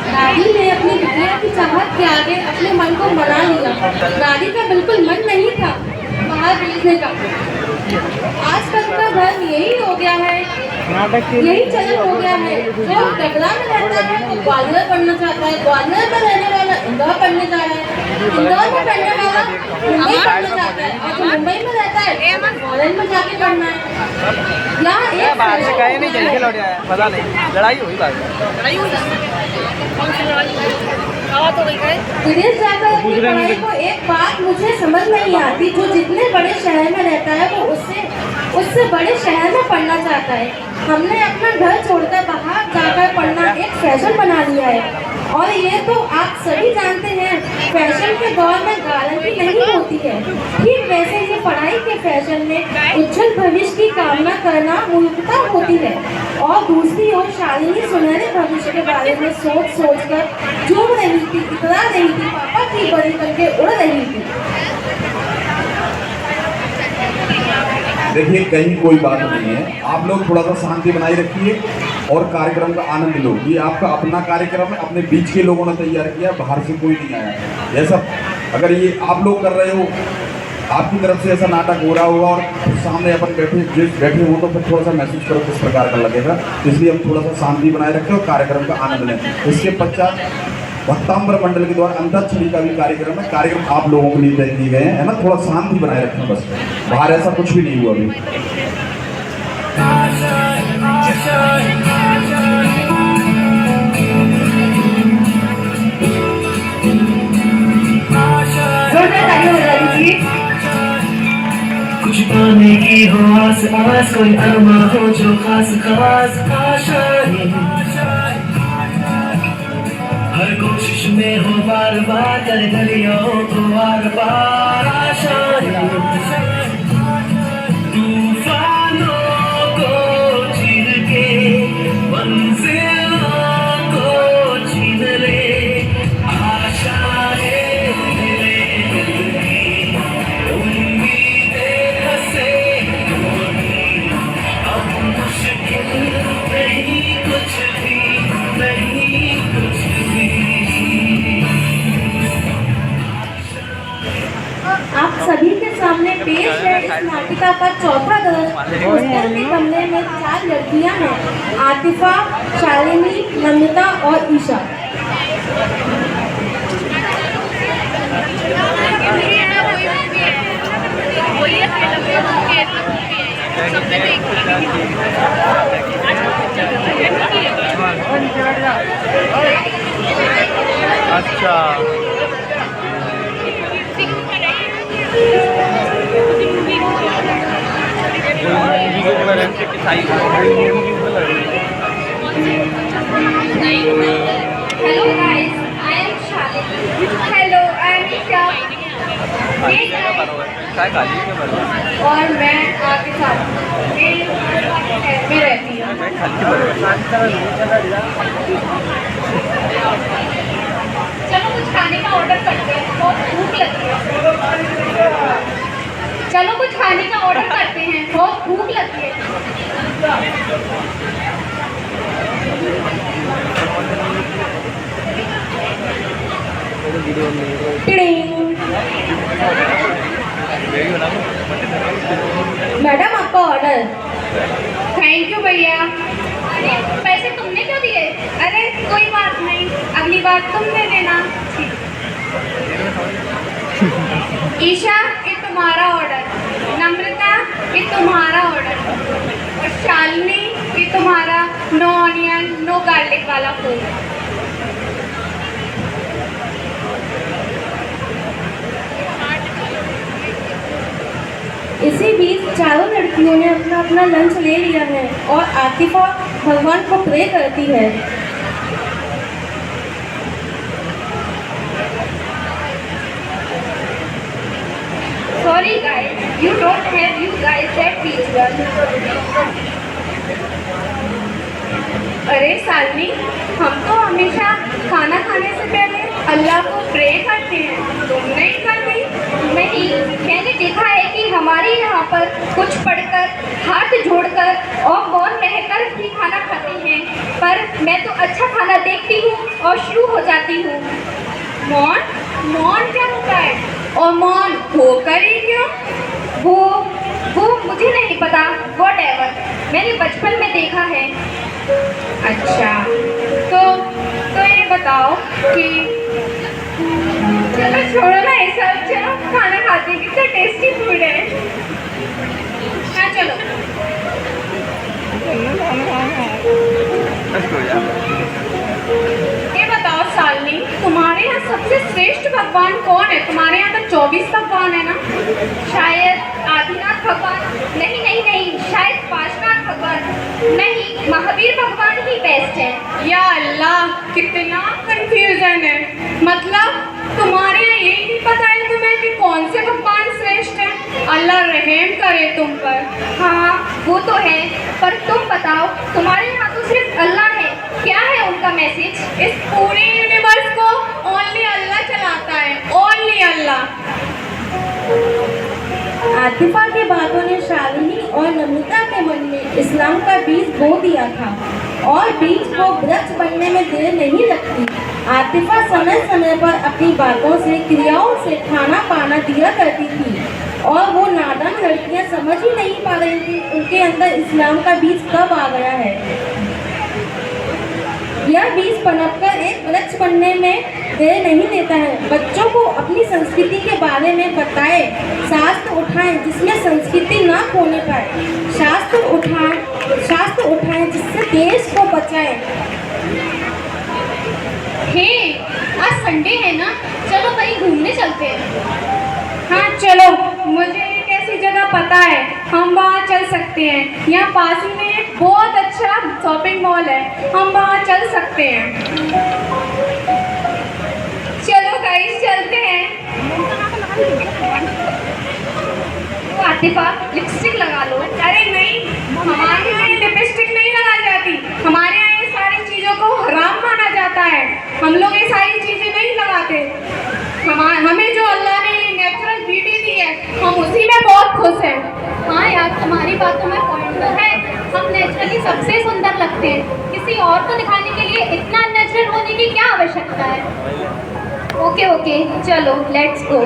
दादी ने अपनी बिटिया की चाहत के आगे अपने मन को मना लिया। दादी का बिल्कुल मन नहीं था बाहर भेजने का। आजकल का धर्म यही हो गया है, यही चलन हो गया है। जो डगरा में रहता है वो ग्वालियर पढ़ना चाहता है, ग्वालियर में रहने वाला इंदौर पढ़ने जा रहा है, इंदौर में पढ़ने वाला मुंबई पढ़ना चाहता है, और जो मुंबई में रहता है फॉरेन में जाके पढ़ना है। यहाँ एक पता नहीं लड़ाई हुई विदेश जाकर अपनी पढ़ाई को एक बात मुझे समझ नहीं आती, जो जितने बड़े शहर में रहता है वो उससे बड़े शहर में पढ़ना चाहता है। हमने अपना घर छोड़कर बाहर जाकर पढ़ना एक फैशन बना लिया है, और ये तो आप सभी जानते हैं फैशन के दौर में गारंटी नहीं होती है। ठीक वैसे ही पढ़ाई के फैशन में उज्जवल भविष्य की कामना करना मूर्खता होती है, और दूसरी ओर शालिनी सुनहरे भविष्य के बारे में सोच कर झूम रही थी, इतरा रही थी, पापा की बड़ी करके उड़ रही थी। देखिए कहीं कोई बात नहीं है, आप लोग थोड़ा सा शांति बनाए रखिए और कार्यक्रम का आनंद लो। ये आपका अपना कार्यक्रम है, अपने बीच के लोगों ने तैयार किया, बाहर से कोई नहीं आया। ये सब अगर ये आप लोग कर रहे हो, आपकी तरफ से ऐसा नाटक हो रहा होगा और सामने अपन बैठे हो, तो फिर थोड़ा सा महसूस करो किस प्रकार का लगेगा। इसलिए हम थोड़ा सा शांति बनाए रखें और कार्यक्रम का आनंद लें। इसके पश्चात भक्तांबर मंडल के द्वारा अंताक्षरी का भी कार्यक्रम है। कार्यक्रम आप लोगों के लिए तय किए गए हैं, है ना। थोड़ा शांति बनाए रखें बस, बाहर ऐसा कुछ भी नहीं हुआ अभी। कुछ पाने की हो आस आस, कोई अरमा हो जो खास खास आशाएं, हर कोशिश में हो बार बार कर गलियों को बार बार आशाएं, तूफानों को चीर के मंजिलों को छीन ले आशाएं, उम्मीदें हंसे अब मुश्किल नहीं कुछ भी, नहीं कुछ भी। आप सभी के सामने पेश है इस नाटिका का चौथा दृश्य। हॉस्टल के कमरे में 4 लड़कियां हैं, आतिफा, शालिनी, नमिता और ईशा। अच्छा hello guys, I am Shalini. Hello, I am Isha. और मैं आतिफा में रहती हूँ। चलो कुछ खाने का ऑर्डर करते हैं, बहुत भूख लगी है। चलो कुछ खाने का ऑर्डर करते हैं, बहुत भूख लगी है। मैडम आपका ऑर्डर। थैंक यू भैया। पैसे तुमने क्यों दिए? अरे कोई बात नहीं, अगली बार तुम दे देना। ईशा ये तुम्हारा ऑर्डर, नम्रता ये तुम्हारा ऑर्डर, और शालिनी ये तुम्हारा नो ऑनियन नो गार्लिक वाला फूड। इसी बीच चारों लड़कियों ने अपना अपना लंच ले लिया है और आतिफा भगवान को प्रे करती है। Sorry guys, you don't have you guys that pizza. अरे सालनी, हम तो हमेशा खाना खाने से पहले अल्लाह को प्रे करते हैं, तुम नहीं करती? नहीं, मैंने देखा है कि हमारे यहाँ पर कुछ पढ़कर और मौन रहकर भी खाना खाती हैं, पर मैं तो अच्छा खाना देखती हूँ और शुरू हो जाती हूँ। मौन? मौन क्या होता है? और मौन होकर ही क्यों? वो मुझे नहीं पता, व्हाटएवर, मैंने बचपन में देखा है। अच्छा, तो ये बताओ कि चलो छोड़ो ना ये सब, चलो खाना खाते हैं, कितना टेस्टी फूड है। हाँ चलो। ये बताओ शालिनी, तुम्हारे यहाँ सबसे श्रेष्ठ भगवान कौन है? तुम्हारे यहाँ तो 24 भगवान है ना? शायद आदिनाथ भगवान, नहीं नहीं नहीं, शायद पार्श्वनाथ भगवान, नहीं, महावीर भगवान ही बेस्ट है। या अल्लाह, कितना कंफ्यूजन है। मतलब तुम्हारे यहाँ यही नहीं पता है तुम्हें कि कौन से भगवान श्रेष्ठ है? अल्लाह रहम करे तुम पर। हाँ वो तो है, पर तुम बताओ, तुम्हारे यहाँ तो सिर्फ अल्लाह है, क्या है उनका मैसेज? इस पूरे यूनिवर्स को ओनली अल्लाह चलाता है, ओनली अल्लाह। आतिफा की बातों ने शालिनी और नमिता के मन में इस्लाम का बीज बो दिया था, और बीज को वृक्ष बनने में देर नहीं लगती। आतिफा समय समय पर अपनी बातों से, क्रियाओं से खाना पाना दिया करती थी, और वो नादान लड़कियां समझ ही नहीं पा रही थी उनके अंदर इस्लाम का बीज कब आ गया है। यह बीज पनपकर एक वृक्ष बनने में देर नहीं लेता है। बच्चों को अपनी संस्कृति के बारे में बताए, शास्त्र उठाएं जिसमें संस्कृति ना खोने पाए, शास्त्र उठाएं जिससे देश को बचाएं। हे, आज संडे है ना, चलो कहीं घूमने चलते हैं। हाँ चलो, मुझे एक ऐसी जगह पता है, हम वहाँ चल सकते हैं। यहाँ पास ही में एक बहुत अच्छा शॉपिंग मॉल है, हम वहाँ चल सकते हैं। चलो गाइस, चलते हैं। आतिफा, लिपस्टिक लगा लो। अरे नहीं, हमारे यहाँ लिपस्टिक नहीं लगाई जाती, हमारे यहाँ ये सारी चीज़ों को हराम माना जाता है। हम लोग ये सारी चीज़ें नहीं लगाते। हमें जो अल्लाह ने नेचुरल ब्यूटी दी है, हम उसी में बहुत खुश हैं। हाँ यार, तुम्हारी बातों में पॉइंट तो है, हम नेचुरली सबसे सुंदर लगते हैं, किसी और को दिखाने के लिए इतना नेचुरल होने की क्या आवश्यकता है। ओके, चलो लेट्स गो।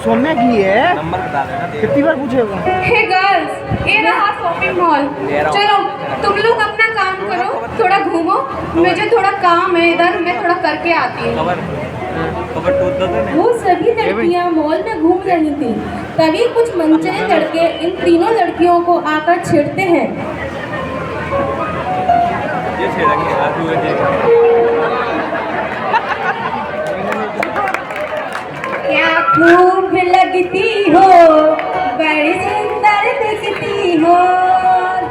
सोने की है, नंबर बता देना, कितनी बार पूछेगा। हे गर्ल्स, ये रहा शॉपिंग मॉल। चलो तुम लोग अपना काम करो, थोड़ा घूमो, मुझे थोड़ा काम है इधर, मैं थोड़ा करके आती हूँ। वो सभी लड़कियाँ मॉल में घूम रही थी, तभी कुछ मनचले लड़के इन तीनों लड़कियों को आकर छेड़ते हैं। क्या खूब लगती हो, बड़ी सुंदर दिखती हो,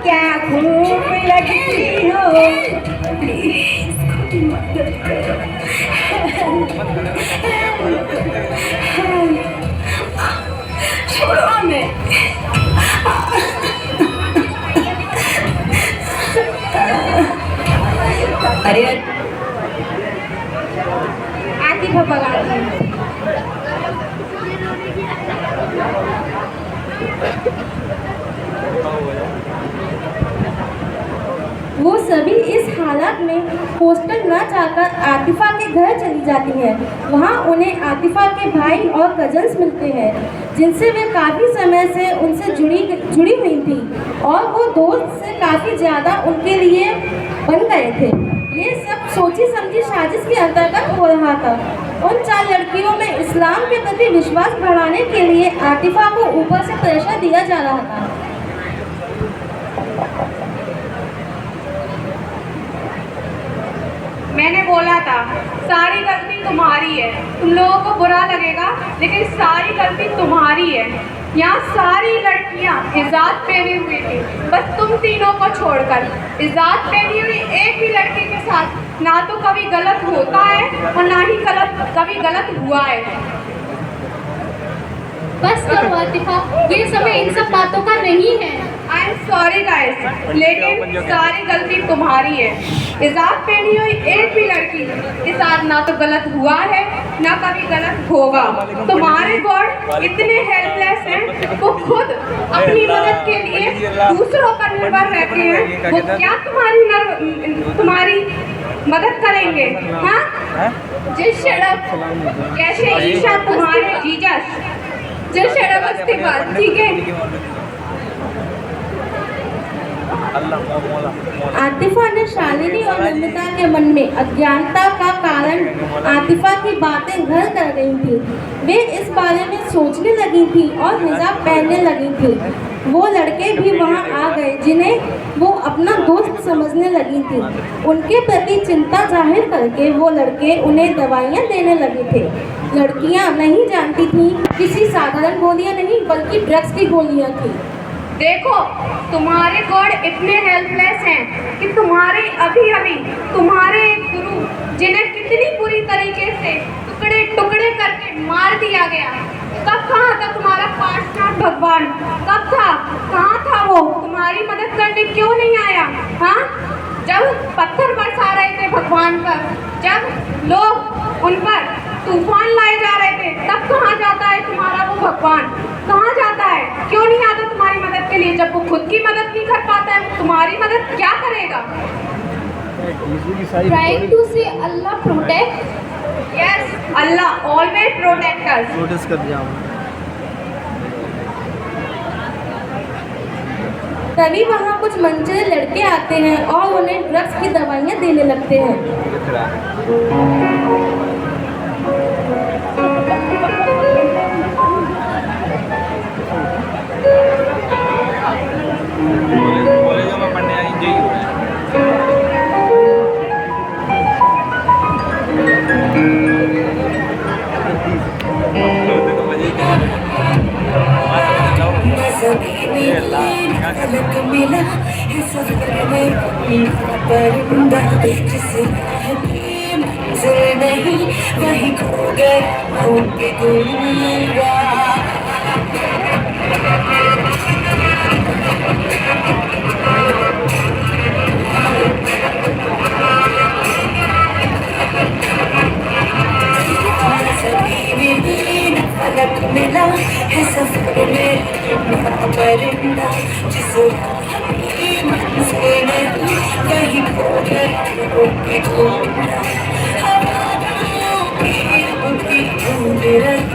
क्या खूब लगती हो। छोड़ो हमें। अरे आती भगाती हूँ। वो सभी इस हालत में हॉस्टल न जाकर आतिफा के घर चली जाती है। वहाँ उन्हें आतिफा के भाई और कजन्स मिलते हैं, जिनसे वे काफ़ी समय से उनसे जुड़ी हुई थी, और वो दोस्त से काफ़ी ज़्यादा उनके लिए बन गए थे। ये सब सोची समझी साजिश के अंतर्गत हो रहा था। उन 4 लड़कियों में इस्लाम के प्रति विश्वास बढ़ाने के लिए आतिफा को ऊपर से प्रेशर दिया जा रहा था। मैंने बोला था, सारी गलती तुम्हारी है। तुम लोगों को बुरा लगेगा, लेकिन सारी गलती तुम्हारी है। यहाँ सारी लड़कियाँ हिजाब पहनी हुई थी, बस तुम तीनों को छोड़कर। हिजाब पहनी हुई एक भी लड़की के साथ ना तो कभी गलत होता है और ना ही कभी गलत हुआ है। बस करो आतिफा, ये समय इन सब बातों का नहीं है। आई एम सॉरी गाइस, लेकिन सारी गलती तुम्हारी है। हिजाब पहनी हुई एक भी लड़की के साथ ना तो गलत हुआ है ना कभी गलत होगा। तुम्हारे गॉड इतने हेल्पलेस हैं, वो खुद अपनी मदद के लिए दूसरों पर निर्भर रहते हैं। वो क्या तुम्हारी मदद करेंगे? हाँ, जिस शराब कैसे ईशा तुम्हारे जीजस? जिस शराब के बाद, ठीक है। आतिफा ने शालिनी और नमिता के मन में अज्ञानता का कारण आतिफा की बातें घर कर रही थी। वे इस बारे में सोचने लगी थी और हिजाब पहनने लगी थी। वो लड़के भी वहां आ गए जिन्हें वो अपना दोस्त समझने लगी थी। उनके प्रति चिंता जाहिर करके वो लड़के उन्हें दवाइयाँ देने लगे थे। लड़कियां नहीं जानती थीं किसी साधारण गोलियां नहीं बल्कि ड्रग्स की गोलियां थी। देखो, तुम्हारे गॉड इतने हेल्पलेस हैं कि तुम्हारे अभी तुम्हारे एक गुरु, जिन्हें कितनी बुरी तरीके से टुकड़े टुकड़े करके मार दिया गया, तब कहाँ था तुम्हारा पार्टनर भगवान? कब था? कहाँ था वो? तुम्हारी मदद करने क्यों नहीं आया? हाँ, जब पत्थर बरसा रहे थे भगवान पर, जब लोग उन पर तूफान लाए जा रहे थे, तब कहाँ जाता है तुम्हारा वो भगवान? कहाँ जाता है? क्यों नहीं आता तुम्हारी मदद के लिए? जब वो खुद की मदद नहीं कर पाता है, तुम्हारी मदद क्या करेगा? Trying to say Allah protect. Yes, Allah always protect us. Notice कर दिया तभी वहाँ कुछ मनचले लड़के आते हैं और उन्हें ड्रग्स की दवाइयाँ देने लगते हैं। कॉलेजों में पढ़ने आई यही हो रहा है। मिला है सफर में परिंदा, जिसे मंजिल नहीं वही खो गए होंगे दूंगा। फलक मिला है सफर में परिंदा, जिसे मंजिल नहीं वही खो गए होंगे दूंगा। हवाओं की ढूंढ रही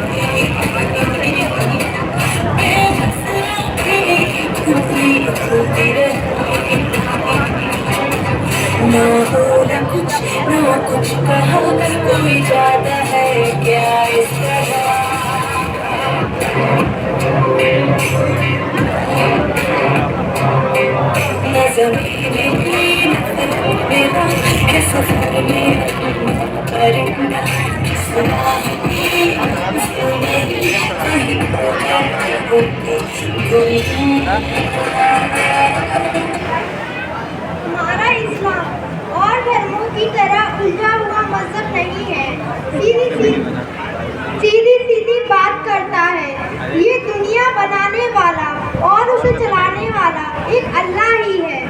ना बोला कुछ ना कुछ कहा, कोई ज्यादा है क्या इस तरह? न ज़मीन मेरा है सफर में परिंदा, हमारा इस्लाम और धर्मों की तरह उलझा हुआ मजहब नहीं है। सीधी सीधी बात करता है। ये दुनिया बनाने वाला और उसे चलाने वाला एक अल्लाह ही है।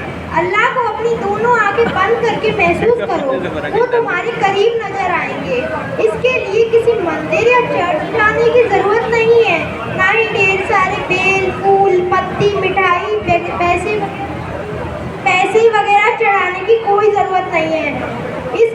अल्लाह को अपनी दोनों आंखें बंद करके महसूस करो, वो तुम्हारे करीब नजर आएंगे। इसके लिए किसी मंदिर या चर्च जाने की जरूरत नहीं है, ना ही ढेर सारे बेल, फूल, पत्ती, मिठाई, पैसे वगैरह चढ़ाने की कोई ज़रूरत नहीं है। इस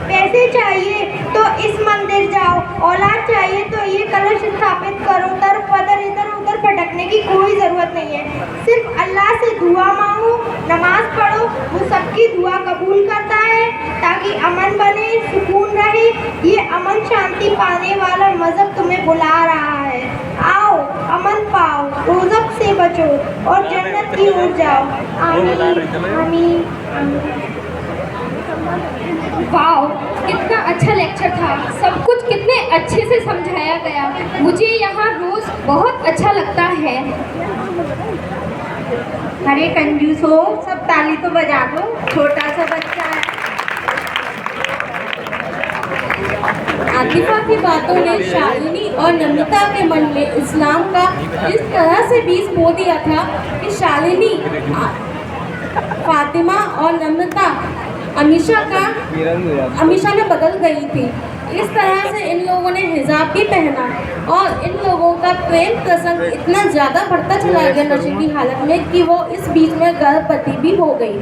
पैसे चाहिए तो इस मंदिर जाओ, औलाद चाहिए तो ये कलश स्थापित करो। दर बदर इधर उधर भटकने की कोई ज़रूरत नहीं है। सिर्फ अल्लाह से दुआ मांगो, नमाज पढ़ो, वो सबकी दुआ कबूल करता है ताकि अमन बने, सुकून रहे। ये अमन शांति पाने वाला मज़हब तुम्हें बुला रहा है। आओ, अमन पाओ, रोज़क से बचो और जन्नत की ओर जाओ। आमीन आमीन आमीन। वाओ, कितना अच्छा लेक्चर था। सब कुछ कितने अच्छे से समझाया गया। मुझे यहाँ रोज बहुत अच्छा लगता है। अरे कंजूस हो, सब ताली तो बजा दो, छोटा सा बच्चा है। आतिफा की बातों ने शालिनी और नमिता के मन में इस्लाम का इस तरह से बीज बो दिया था कि शालिनी, फातिमा और नमिता अमीशा में बदल गई थी। इस तरह से इन लोगों ने हिजाब भी पहना और इन लोगों का प्रेम प्रसंग इतना ज़्यादा बढ़ता चला गया नशे की हालत में कि वो इस बीच में गर्भवती भी हो गई।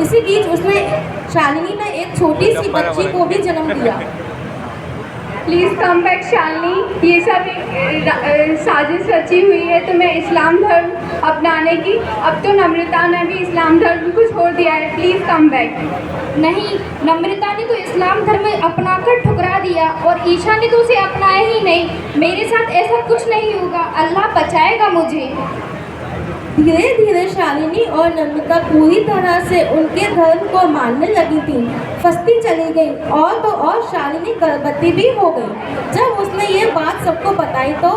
इसी बीच उसने शालिनी ने एक छोटी सी बच्ची को भी जन्म दिया। प्लीज़ कम बैक शालिनी, ये सब एक साजिश रची हुई है तुम्हें इस्लाम धर्म अपनाने की। अब तो नम्रता ने भी इस्लाम धर्म को छोड़ दिया है, प्लीज़ कम बैक। नहीं, नम्रता ने तो इस्लाम धर्म अपनाकर ठुकरा दिया और ईशा ने तो उसे अपनाया ही नहीं। मेरे साथ ऐसा कुछ नहीं होगा, अल्लाह बचाएगा मुझे। धीरे धीरे शालिनी और नम्रता पूरी तरह से उनके धर्म को मानने लगी थी, फंसती चली गई और तो और शालिनी गर्भवती भी हो गई। जब उसने ये बात सबको बताई तो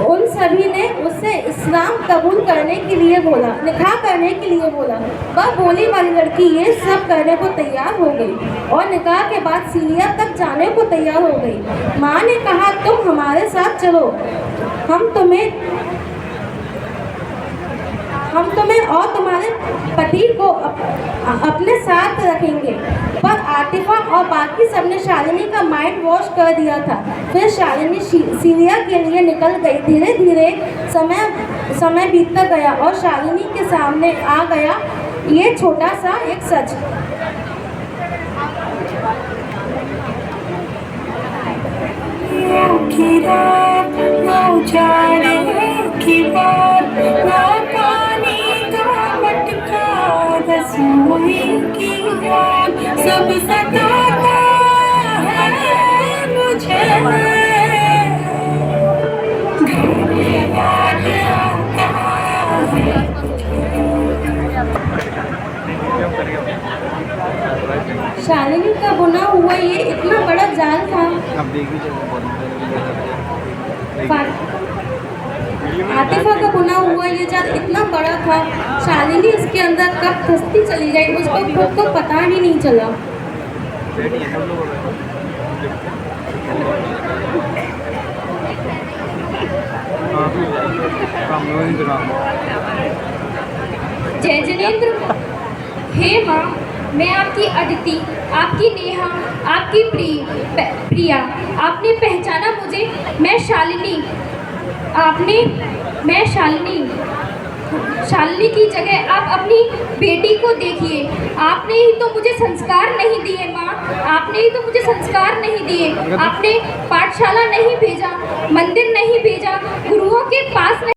उन सभी ने उससे इस्लाम कबूल करने के लिए बोला, निकाह करने के लिए बोला। वह भोली वाली लड़की ये सब करने को तैयार हो गई और निकाह के बाद सीरिया तक जाने को तैयार हो गई। माँ ने कहा, तुम हमारे साथ चलो, हम तुम्हें और तुम्हारे पति को अपने साथ रखेंगे। पर आतिफा और बाकी सबने शालिनी का माइंड वॉश कर दिया था। फिर शालिनी सीरिया के लिए निकल गई। धीरे धीरे समय बीतता गया और शालिनी के सामने आ गया ये छोटा सा एक सच। की रात ना जाने की बात ना पानी का मटका रसोई की याद सब सताता है मुझे। घर याद आता है। शालिनी का बुना हुआ ये इतना बड़ा जाल था। आतिफा का बुना हुआ ये जाल इतना बड़ा था, शालिनी इसके अंदर कब फंसती चली गई उसको खुद को पता ही नहीं चला। जय जिनेंद्र। हे माँ, मैं आपकी अदिति, आपकी नेहा, आपकी प्रिया। आपने पहचाना मुझे? मैं शालिनी की जगह आप अपनी बेटी को देखिए। आपने ही तो मुझे संस्कार नहीं दिए माँ, आपने ही तो मुझे संस्कार नहीं दिए। आपने पाठशाला नहीं भेजा, मंदिर नहीं भेजा, गुरुओं के पास नहीं